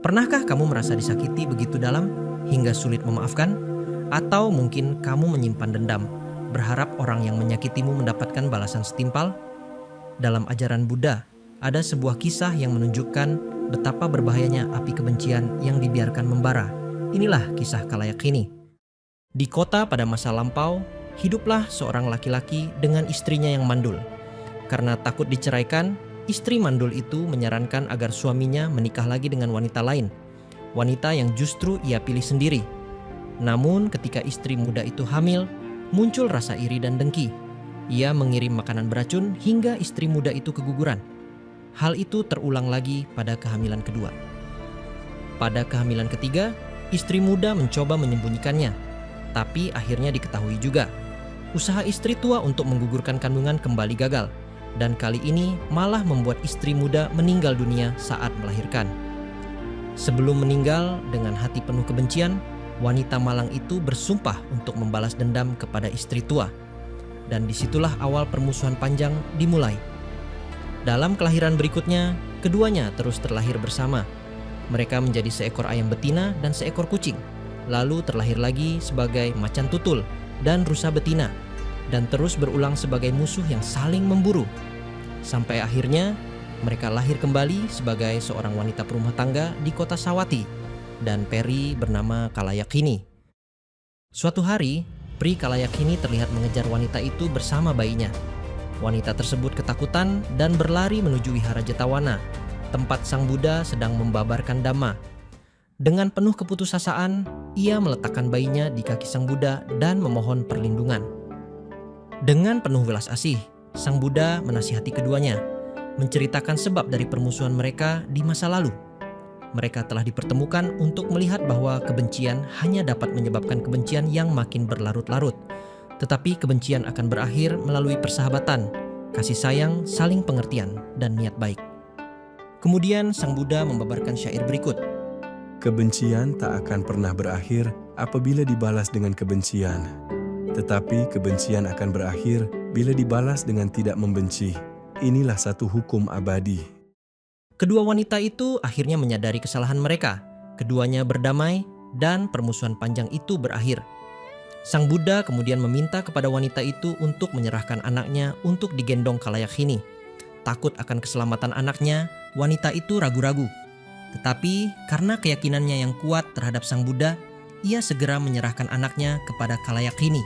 Pernahkah kamu merasa disakiti begitu dalam hingga sulit memaafkan? Atau mungkin kamu menyimpan dendam, berharap orang yang menyakitimu mendapatkan balasan setimpal? Dalam ajaran Buddha, ada sebuah kisah yang menunjukkan betapa berbahayanya api kebencian yang dibiarkan membara. Inilah kisah Kalayakini. Di kota pada masa lampau, hiduplah seorang laki-laki dengan istrinya yang mandul. Karena takut diceraikan, istri mandul itu menyarankan agar suaminya menikah lagi dengan wanita lain. Wanita yang justru ia pilih sendiri. Namun ketika istri muda itu hamil, muncul rasa iri dan dengki. Ia mengirim makanan beracun hingga istri muda itu keguguran. Hal itu terulang lagi pada kehamilan kedua. Pada kehamilan ketiga, istri muda mencoba menyembunyikannya. Tapi akhirnya diketahui juga. Usaha istri tua untuk menggugurkan kandungan kembali gagal. Dan kali ini malah membuat istri muda meninggal dunia saat melahirkan. Sebelum meninggal dengan hati penuh kebencian, wanita malang itu bersumpah untuk membalas dendam kepada istri tua. Dan disitulah awal permusuhan panjang dimulai. Dalam kelahiran berikutnya, keduanya terus terlahir bersama. Mereka menjadi seekor ayam betina dan seekor kucing. Lalu terlahir lagi sebagai macan tutul dan rusa betina. Dan terus berulang sebagai musuh yang saling memburu. Sampai akhirnya mereka lahir kembali sebagai seorang wanita perumah tangga di kota Sawati dan peri bernama Kalayakini. Suatu hari, Pri Kalayakini terlihat mengejar wanita itu bersama bayinya. Wanita tersebut ketakutan dan berlari menuju wihara Jetawana, tempat Sang Buddha sedang membabarkan Dhamma. Dengan penuh keputusasaan, ia meletakkan bayinya di kaki Sang Buddha dan memohon perlindungan. Dengan penuh welas asih, Sang Buddha menasihati keduanya, menceritakan sebab dari permusuhan mereka di masa lalu. Mereka telah dipertemukan untuk melihat bahwa kebencian hanya dapat menyebabkan kebencian yang makin berlarut-larut. Tetapi kebencian akan berakhir melalui persahabatan, kasih sayang, saling pengertian, dan niat baik. Kemudian Sang Buddha membabarkan syair berikut. Kebencian tak akan pernah berakhir apabila dibalas dengan kebencian. Tetapi kebencian akan berakhir bila dibalas dengan tidak membenci. Inilah satu hukum abadi. Kedua wanita itu akhirnya menyadari kesalahan mereka. Keduanya berdamai dan permusuhan panjang itu berakhir. Sang Buddha kemudian meminta kepada wanita itu untuk menyerahkan anaknya untuk digendong Kalayakini. Takut akan keselamatan anaknya, wanita itu ragu-ragu. Tetapi karena keyakinannya yang kuat terhadap Sang Buddha, ia segera menyerahkan anaknya kepada Kalayakini.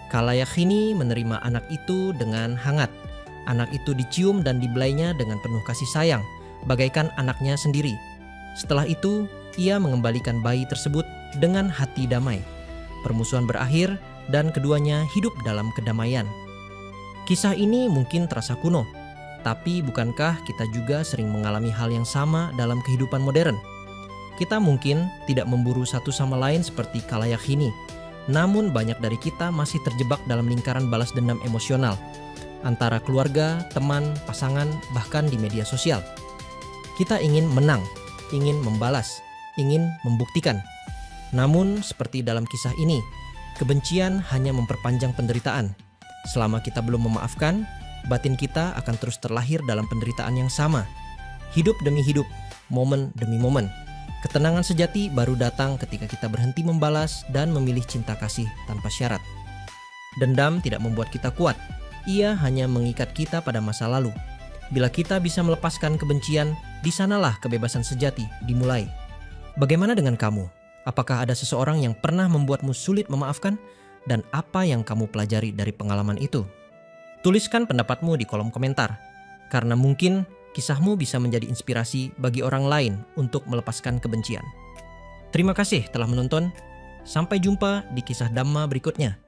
Kalayakini menerima anak itu dengan hangat. Anak itu dicium dan dibelainya dengan penuh kasih sayang, bagaikan anaknya sendiri. Setelah itu, ia mengembalikan bayi tersebut dengan hati damai. Permusuhan berakhir dan keduanya hidup dalam kedamaian. Kisah ini mungkin terasa kuno, tapi bukankah kita juga sering mengalami hal yang sama dalam kehidupan modern? Kita mungkin tidak memburu satu sama lain seperti Kalayakini. Namun banyak dari kita masih terjebak dalam lingkaran balas dendam emosional antara keluarga, teman, pasangan, bahkan di media sosial. Kita ingin menang, ingin membalas, ingin membuktikan. Namun seperti dalam kisah ini, kebencian hanya memperpanjang penderitaan. Selama kita belum memaafkan, batin kita akan terus terlahir dalam penderitaan yang sama. Hidup demi hidup, momen demi momen. Ketenangan sejati baru datang ketika kita berhenti membalas dan memilih cinta kasih tanpa syarat. Dendam tidak membuat kita kuat, ia hanya mengikat kita pada masa lalu. Bila kita bisa melepaskan kebencian, di sanalah kebebasan sejati dimulai. Bagaimana dengan kamu? Apakah ada seseorang yang pernah membuatmu sulit memaafkan? Dan apa yang kamu pelajari dari pengalaman itu? Tuliskan pendapatmu di kolom komentar, karena mungkin kisahmu bisa menjadi inspirasi bagi orang lain untuk melepaskan kebencian. Terima kasih telah menonton. Sampai jumpa di kisah Dhamma berikutnya.